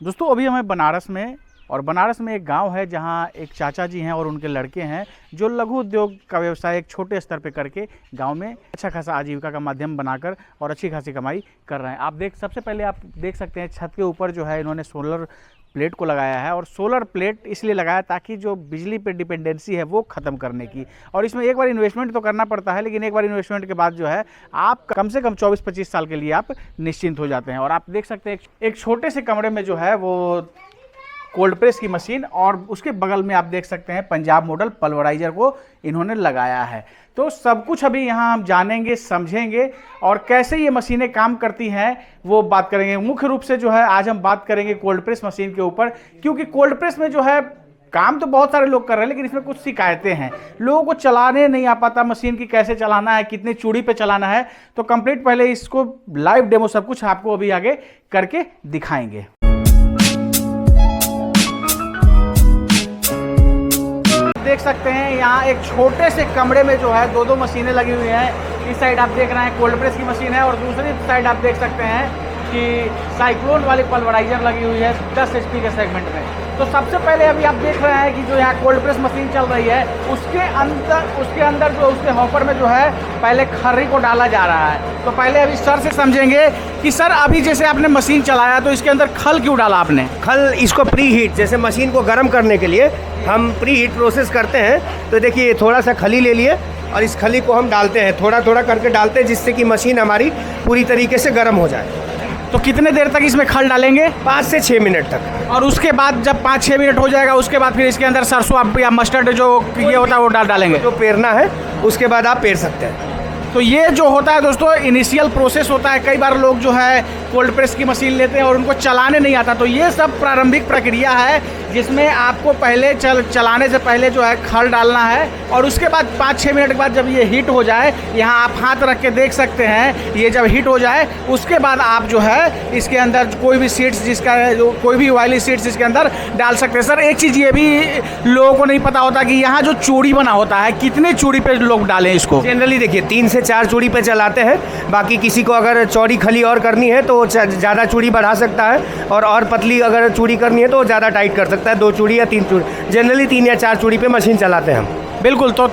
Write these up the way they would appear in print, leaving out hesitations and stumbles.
दोस्तों अभी हमें बनारस में और बनारस में एक गांव है जहां एक चाचा जी हैं और उनके लड़के हैं जो लघु उद्योग का व्यवसाय एक छोटे स्तर पे करके गांव में अच्छा खासा आजीविका का माध्यम बनाकर और अच्छी खासी कमाई कर रहे हैं। सबसे पहले आप देख सकते हैं छत के ऊपर जो है इन्होंने सोलर प्लेट को लगाया है और सोलर प्लेट इसलिए लगाया ताकि जो बिजली पे डिपेंडेंसी है वो ख़त्म करने की। और इसमें एक बार इन्वेस्टमेंट तो करना पड़ता है, लेकिन एक बार इन्वेस्टमेंट के बाद जो है आप कम से कम 24-25 साल के लिए आप निश्चिंत हो जाते हैं। और आप देख सकते हैं एक छोटे से कमरे में जो है वो कोल्ड प्रेस की मशीन और उसके बगल में आप देख सकते हैं पंजाब मॉडल पल्वराइजर को इन्होंने लगाया है। तो सब कुछ अभी यहाँ हम जानेंगे, समझेंगे और कैसे ये मशीनें काम करती हैं वो बात करेंगे। मुख्य रूप से जो है आज हम बात करेंगे कोल्ड प्रेस मशीन के ऊपर, क्योंकि कोल्ड प्रेस में जो है काम तो बहुत सारे लोग कर रहे हैं, लेकिन इसमें कुछ शिकायतें हैं। लोगों को चलाने नहीं आ पाता, मशीन की कैसे चलाना है, कितनी चूड़ी पे चलाना है। तो कंप्लीट पहले इसको लाइव डेमो सब कुछ आपको अभी आगे करके दिखाएंगे। देख सकते हैं यहाँ एक छोटे से कमरे में जो है दो मशीनें लगी हुई हैं। इस साइड आप देख रहे हैं कोल्ड प्रेस की मशीन है और दूसरी साइड आप देख सकते हैं कि साइक्लोन वाली पल्वराइजर लगी हुई है 10 HP के सेगमेंट में। तो सबसे पहले अभी आप देख रहे हैं कि जो यहाँ कोल्ड प्रेस मशीन चल रही है उसके अंदर जो उसके हॉपर में जो है पहले खर्री को डाला जा रहा है। तो पहले अभी सर से समझेंगे कि सर अभी जैसे आपने मशीन चलाया तो इसके अंदर खल क्यों डाला आपने? खल इसको प्री हीट, जैसे मशीन को गर्म करने के लिए हम प्री हीट प्रोसेस करते हैं। तो देखिए थोड़ा सा खली ले लिए और इस खली को हम डालते हैं, थोड़ा थोड़ा करके डालते हैं जिससे कि मशीन हमारी पूरी तरीके से गर्म हो जाए। तो कितने देर तक इसमें खल डालेंगे? 5 से 6 मिनट तक। और उसके बाद जब 5-6 मिनट हो जाएगा उसके बाद फिर इसके अंदर सरसों आप या मस्टर्ड जो ये होता है वो डालेंगे? जो पेरना है उसके बाद आप पेर सकते हैं। तो ये जो होता है दोस्तों इनिशियल प्रोसेस होता है। कई बार लोग जो है कोल्ड प्रेस की मशीन लेते हैं और उनको चलाने नहीं आता। तो ये सब प्रारंभिक प्रक्रिया है जिसमें आपको पहले चलाने से पहले जो है खल डालना है और उसके बाद 5-6 मिनट के बाद जब ये हीट हो जाए, यहाँ आप हाथ रख के देख सकते हैं, ये जब हीट हो जाए उसके बाद आप जो है इसके अंदर कोई भी सीड्स कोई भी ऑयली सीड्स इसके अंदर डाल सकते हैं। सर एक चीज़ ये भी लोगों को नहीं पता होता कि यहाँ जो चूड़ी बना होता है कितने चूड़ी पे लोग डालें इसको? जनरली देखिए 3 से 4 चूड़ी पे चलाते हैं। बाकी किसी को अगर चौड़ी खली और करनी है तो ज़्यादा चूड़ी बढ़ा सकता है और पतली अगर चूड़ी करनी है तो ज़्यादा टाइट कर सकता है, 2 चूड़ी या 3 चूड़ी। जनरली 3 या 4 चूड़ी पे मशीन चलाते हैं हम। बिल्कुल। तो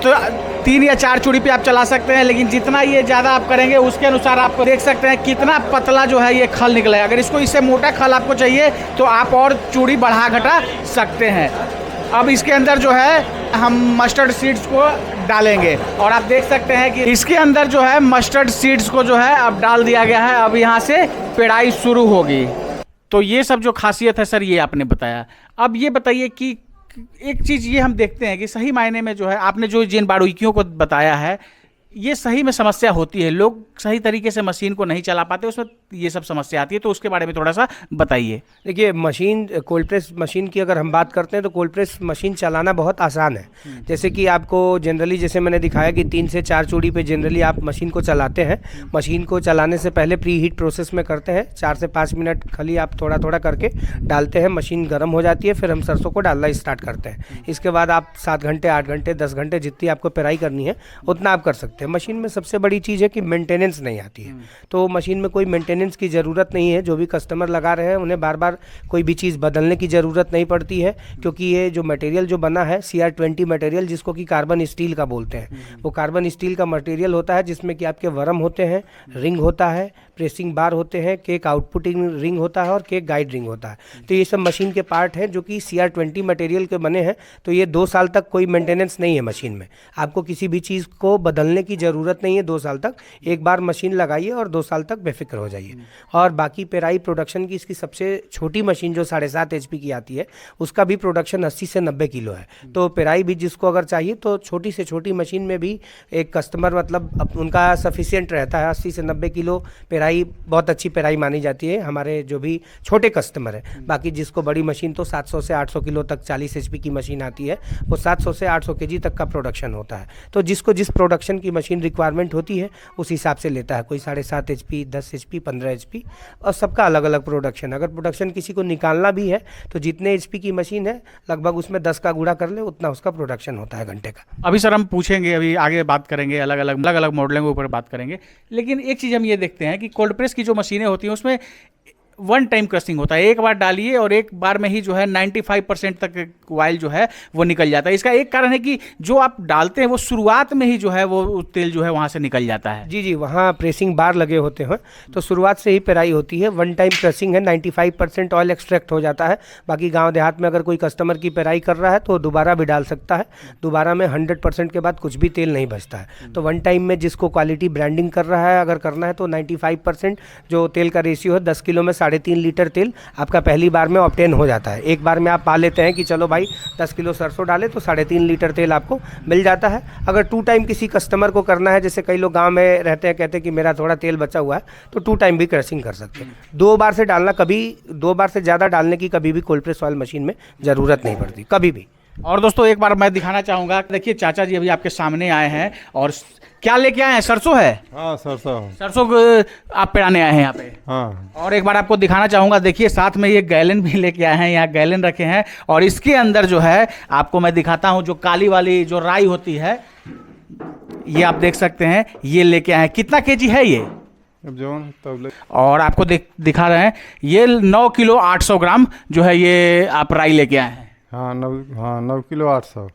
3 या 4 चूड़ी पे आप चला सकते हैं, लेकिन जितना ये ज़्यादा आप करेंगे उसके अनुसार आप देख सकते हैं कितना पतला जो है ये खल निकला है। अगर इसको इससे मोटा खल आपको चाहिए तो आप और चूड़ी बढ़ा घटा सकते हैं। अब इसके अंदर जो है हम मस्टर्ड सीड्स को डालेंगे और आप देख सकते हैं कि इसके अंदर जो है मस्टर्ड सीड्स को जो है अब डाल दिया गया है। अब यहाँ से पेड़ाई शुरू होगी। तो ये सब जो खासियत है सर ये आपने बताया। अब ये बताइए कि एक चीज़ ये हम देखते हैं कि सही मायने में जो है आपने जो जिन बारीकियों को बताया है ये सही में समस्या होती है, लोग सही तरीके से मशीन को नहीं चला पाते, उसमें ये सब समस्या आती है। तो उसके बारे में थोड़ा सा बताइए। देखिए मशीन कोल्ड प्रेस मशीन की अगर हम बात करते हैं तो कोल्ड प्रेस मशीन चलाना बहुत आसान है। जैसे कि आपको जनरली जैसे मैंने दिखाया कि 3 से 4 चूड़ी पे जनरली आप मशीन को चलाते हैं। मशीन को चलाने से पहले प्री हीट प्रोसेस में करते हैं, 4 से 5 मिनट खाली आप थोड़ा थोड़ा करके डालते हैं, मशीन गर्म हो जाती है, फिर हम सरसों को डालना स्टार्ट करते हैं। इसके बाद आप 7 घंटे 8 घंटे 10 घंटे जितनी आपको पेराई करनी है उतना आप कर सकते हैं। मशीन में सबसे बड़ी चीज़ है कि मेंटेनेंस नहीं आती है। तो मशीन में कोई मेंटेनेंस की ज़रूरत नहीं है। जो भी कस्टमर लगा रहे हैं उन्हें बार बार कोई भी चीज़ बदलने की ज़रूरत नहीं पड़ती है, क्योंकि ये जो मटेरियल जो बना है CR20 मटेरियल, जिसको कि कार्बन स्टील का बोलते हैं, वो कार्बन स्टील का मटेरियल होता है जिसमें कि आपके वर्म होते हैं, रिंग होता है, प्रेसिंग बार होते हैं, केक आउटपुटिंग रिंग होता है और केक गाइड रिंग होता है। तो ये सब मशीन के पार्ट हैं जो कि CR20 मटेरियल के बने हैं। तो ये 2 साल तक कोई मेंटेनेंस नहीं है मशीन में। आपको किसी भी चीज़ को बदलने की ज़रूरत नहीं है 2 साल तक। एक बार मशीन लगाइए और 2 साल तक बेफिक्र हो जाइए। और बाकी पेराई प्रोडक्शन की इसकी सबसे छोटी मशीन जो 7.5 HP की आती है उसका भी प्रोडक्शन 80 से 90 किलो है। तो पेराई भी जिसको अगर चाहिए तो छोटी से छोटी मशीन में भी एक कस्टमर मतलब उनका सफिशिएंट रहता है। 80 से 90 किलो पेराई बहुत अच्छी पेराई मानी जाती है हमारे जो भी छोटे कस्टमर है। बाकी जिसको बड़ी मशीन तो 700 से 800 किलो तक 40 HP की मशीन आती है, वो 700 से 800 kg तक का प्रोडक्शन होता है। तो जिसको जिस प्रोडक्शन की मशीन रिक्वायरमेंट होती है उस हिसाब से लेता है। कोई 7.5 HP, 10 HP, 15 HP और सबका अलग अलग प्रोडक्शन। अगर प्रोडक्शन किसी को निकालना भी है तो जितने HP की मशीन है लगभग उसमें 10 का गुणा कर ले उतना उसका प्रोडक्शन होता है घंटे का। अभी सर हम पूछेंगे, अभी आगे बात करेंगे, अलग अलग मॉडलों के ऊपर बात करेंगे। लेकिन एक चीज़ हम ये देखते हैं कि कोल्ड प्रेस की जो मशीनें होती हैं उसमें वन टाइम क्रशिंग होता है, एक बार डालिए और एक बार में ही जो है 95% तक ऑयल जो है वो निकल जाता है। इसका एक कारण है कि जो आप डालते हैं वो शुरुआत में ही जो है वो तेल जो है वहाँ से निकल जाता है। जी जी, वहाँ प्रेसिंग बार लगे होते हैं तो शुरुआत से ही पेराई होती है। वन टाइम क्रशिंग है, 95% ऑयल एक्सट्रैक्ट हो जाता है। बाकी गांव देहात में अगर कोई कस्टमर की पेराई कर रहा है तो दोबारा भी डाल सकता है, दोबारा में 100% के बाद कुछ भी तेल नहीं बचता है। तो वन टाइम में जिसको क्वालिटी ब्रांडिंग कर रहा है अगर करना है तो 95% जो तेल का रेशियो है 10 किलो में 3.5 लीटर तेल आपका पहली बार में ऑब्टेन हो जाता है। एक बार में आप पा लेते हैं कि चलो भाई 10 किलो सरसों डाले तो 3.5 लीटर तेल आपको मिल जाता है। अगर 2 टाइम किसी कस्टमर को करना है, जैसे कई लोग गांव में रहते हैं कहते हैं कि मेरा थोड़ा तेल बचा हुआ है, तो 2 टाइम भी क्रशिंग कर सकते हैं। 2 बार से डालना, कभी 2 बार से ज़्यादा डालने की कभी भी कोल्ड प्रेस ऑयल मशीन में ज़रूरत नहीं पड़ती, कभी भी। और दोस्तों एक बार मैं दिखाना चाहूँगा, देखिए चाचा जी अभी आपके सामने आए हैं और क्या लेके आए हैं? सरसों है? हाँ सरसों। सरसों आप पेराने आए हैं यहाँ पे? हाँ। और एक बार आपको दिखाना चाहूँगा, देखिए साथ में ये गैलन भी लेके आए हैं, यहाँ गैलन रखे हैं और इसके अंदर जो है आपको मैं दिखाता हूँ जो काली वाली जो राई होती है, ये आप देख सकते हैं, ये लेके आए हैं। कितना केजी है ये? अब जो तब और आपको दिखा रहे हैं ये 9 किलो 800 ग्राम जो है ये आप राई लेके आए हैं। हाँ 9 किलो 800।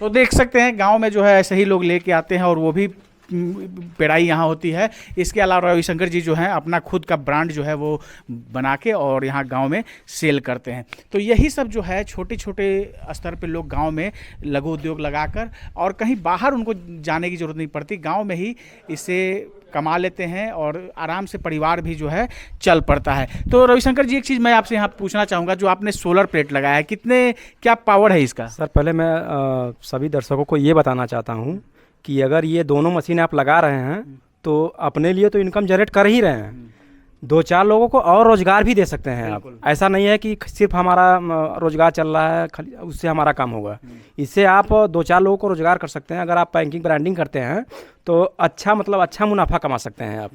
तो देख सकते हैं गांव में जो है ऐसे ही लोग लेके आते हैं और वो भी पेराई यहाँ होती है। इसके अलावा रविशंकर जी जो हैं अपना खुद का ब्रांड जो है वो बना के और यहाँ गांव में सेल करते हैं। तो यही सब जो है छोटे छोटे स्तर पे लोग गांव में लघु उद्योग लगाकर और कहीं बाहर उनको जाने की ज़रूरत नहीं पड़ती, गांव में ही इसे कमा लेते हैं और आराम से परिवार भी जो है चल पड़ता है। तो रविशंकर जी एक चीज़ मैं आपसे यहाँ पूछना चाहूँगा, जो आपने सोलर प्लेट लगाया है, कितने क्या पावर है इसका? सर पहले मैं सभी दर्शकों को ये बताना चाहता हूँ कि अगर ये दोनों मशीन आप लगा रहे हैं तो अपने लिए तो इनकम जनरेट कर ही रहे हैं, 2-4 लोगों को और रोजगार भी दे सकते हैं आप। ऐसा नहीं है कि सिर्फ हमारा रोजगार चल रहा है खाली उससे हमारा काम होगा, इससे आप 2-4 लोगों को रोजगार कर सकते हैं। अगर आप पैकिंग ब्रांडिंग करते हैं तो अच्छा मतलब अच्छा मुनाफा कमा सकते हैं आप,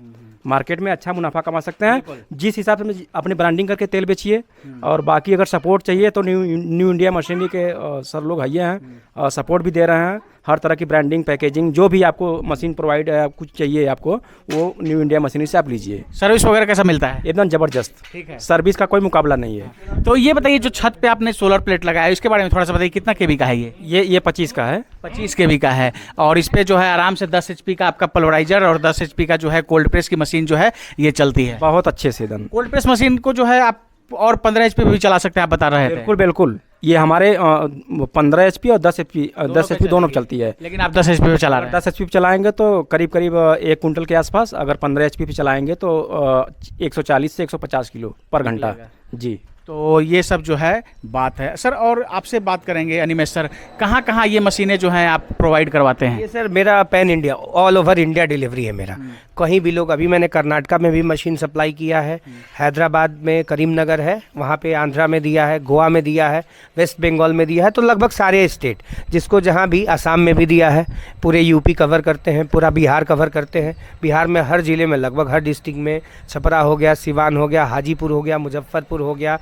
मार्केट में अच्छा मुनाफा कमा सकते हैं। जिस हिसाब से अपनी ब्रांडिंग करके तेल बेचिए। और बाकी अगर सपोर्ट चाहिए तो न्यू इंडिया मशीनरी के सर लोग आइए हैं, सपोर्ट भी दे रहे हैं। हर तरह की ब्रांडिंग पैकेजिंग जो भी आपको मशीन प्रोवाइड है, कुछ चाहिए आपको वो न्यू इंडिया मशीनरी से आप लीजिए। सर्विस वगैरह कैसा मिलता है? एकदम ज़बरदस्त, ठीक है, सर्विस का कोई मुकाबला नहीं है। तो ये बताइए जो छत पे आपने सोलर प्लेट लगाया है इसके बारे में थोड़ा सा बताइए, कितना केवी का है ये 25 का है। 25 केवी का है और इस पे जो है आराम से 10 HP का आपका पल्वराइजर और 10 HP का जो है कोल्ड प्रेस की मशीन जो है ये चलती है बहुत अच्छे से एकदम। कोल्ड प्रेस मशीन को जो है आप और 15 HP पे भी चला सकते हैं, आप बता रहे थे। बिल्कुल बिल्कुल, ये हमारे 15 HP और 10 HP दोनों चलती है। लेकिन आप 10 HP पे चला रहे हैं। 10 HP पे चलाएंगे तो करीब करीब 1 कुंटल के आसपास, अगर 15 HP पे चलाएंगे तो 140 से 150 किलो पर घंटा। जी, तो ये सब जो है बात है सर। और आपसे बात करेंगे अनिमेश सर, कहाँ कहाँ ये मशीनें जो हैं आप प्रोवाइड करवाते हैं? ये सर मेरा pan India, all over India delivery है मेरा। कहीं भी लोग, अभी मैंने कर्नाटका में भी मशीन सप्लाई किया है, हैदराबाद में करीमनगर है, वहाँ पे आंध्रा में दिया है, गोवा में दिया है, वेस्ट बंगाल में दिया है, तो लगभग सारे स्टेट जिसको जहाँ भी, आसाम में भी दिया है, पूरे यूपी कवर करते हैं, पूरा बिहार कवर करते हैं। बिहार में हर ज़िले में, लगभग हर डिस्ट्रिक्ट में, छपरा हो गया, सिवान हो गया, हाजीपुर हो गया, मुजफ्फरपुर हो गया,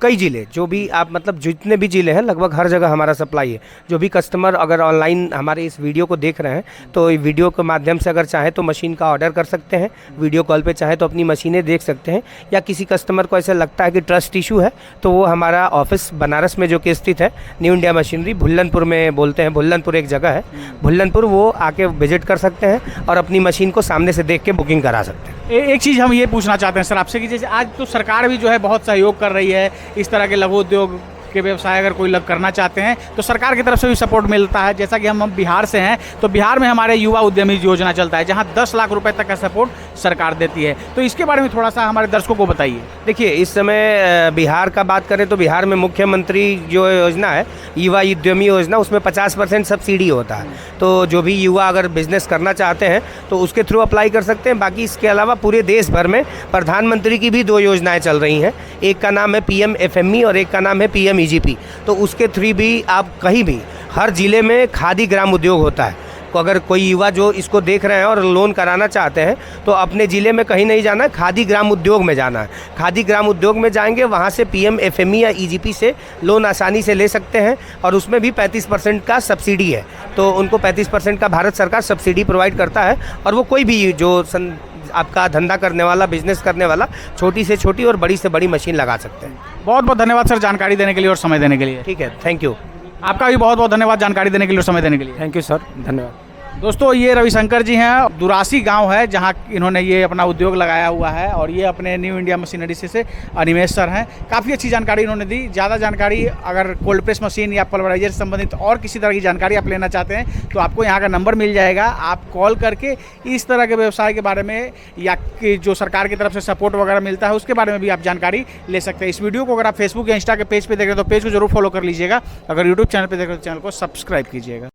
कई ज़िले, जो भी आप मतलब जितने भी ज़िले हैं लगभग हर जगह हमारा सप्लाई है। जो भी कस्टमर अगर ऑनलाइन हमारे इस वीडियो को देख रहे हैं तो वीडियो के माध्यम से अगर चाहे तो मशीन का ऑर्डर कर सकते हैं, वीडियो कॉल पे चाहे तो अपनी मशीनें देख सकते हैं, या किसी कस्टमर को ऐसा लगता है कि ट्रस्ट इशू है तो वो हमारा ऑफिस बनारस में जो कि स्थित है, न्यू इंडिया मशीनरी, भुल्लनपुर में बोलते हैं, भुल्लनपुर एक जगह है, भुल्लनपुर, वो आके विजिट कर सकते हैं और अपनी मशीन को सामने से देख के बुकिंग करा सकते हैं। एक चीज़ हम ये पूछना चाहते हैं सर आपसे कि जैसे आज तो सरकार भी जो है बहुत सहयोग कर रही है, इस तरह के लघु उद्योग के व्यवसाय अगर कोई लोग करना चाहते हैं तो सरकार की तरफ से भी सपोर्ट मिलता है। जैसा कि हम बिहार से हैं तो बिहार में हमारे युवा उद्यमी योजना चलता है जहां 10 लाख रुपए तक का सपोर्ट सरकार देती है, तो इसके बारे में थोड़ा सा हमारे दर्शकों को बताइए। देखिए, इस समय बिहार का बात करें तो बिहार में मुख्यमंत्री जो योजना है, युवा उद्यमी योजना, उसमें 50% सब्सिडी होता है। तो जो भी युवा अगर बिजनेस करना चाहते हैं तो उसके थ्रू अप्लाई कर सकते हैं। बाकी इसके अलावा पूरे देश भर में प्रधानमंत्री की भी 2 योजनाएं चल रही हैं, एक का नाम है PM FME और एक का नाम है PM EGP। तो उसके थ्रू भी आप कहीं भी, हर ज़िले में खादी ग्राम उद्योग होता है। तो अगर कोई युवा जो इसको देख रहे हैं और लोन कराना चाहते हैं तो अपने ज़िले में कहीं नहीं जाना है, खादी ग्राम उद्योग में जाना है। खादी ग्राम उद्योग में जाएंगे, वहाँ से PM FME या EGP से लोन आसानी से ले सकते हैं और उसमें भी 35% का सब्सिडी है। तो उनको 35% का भारत सरकार सब्सिडी प्रोवाइड करता है और वो कोई भी जो आपका धंधा करने वाला, बिजनेस करने वाला छोटी से छोटी और बड़ी से बड़ी मशीन लगा सकते हैं। बहुत बहुत धन्यवाद सर जानकारी देने के लिए और समय देने के लिए। ठीक है, थैंक यू। आपका भी बहुत बहुत धन्यवाद जानकारी देने के लिए और समय देने के लिए। थैंक यू सर, धन्यवाद। दोस्तों ये रविशंकर जी हैं, दुरासी गांव है जहां इन्होंने ये अपना उद्योग लगाया हुआ है और ये अपने न्यू इंडिया मशीनरी से अनिमेश सर हैं। काफ़ी अच्छी जानकारी इन्होंने दी। ज़्यादा जानकारी अगर कोल्ड प्रेस मशीन या पल्वराइजर से संबंधित और किसी तरह की जानकारी आप लेना चाहते हैं तो आपको यहाँ का नंबर मिल जाएगा। आप कॉल करके इस तरह के व्यवसाय के बारे में या कि जो सरकार की तरफ से सपोर्ट वगैरह मिलता है उसके बारे में भी आप जानकारी ले सकते हैं। इस वीडियो को अगर आप फेसबुक या इंस्टा के पेज पर देख रहे हैं तो पेज को जरूर फॉलो कर लीजिएगा। अगर यूट्यूब चैनल पर देख रहे हैं तो चैनल को सब्सक्राइब कीजिएगा।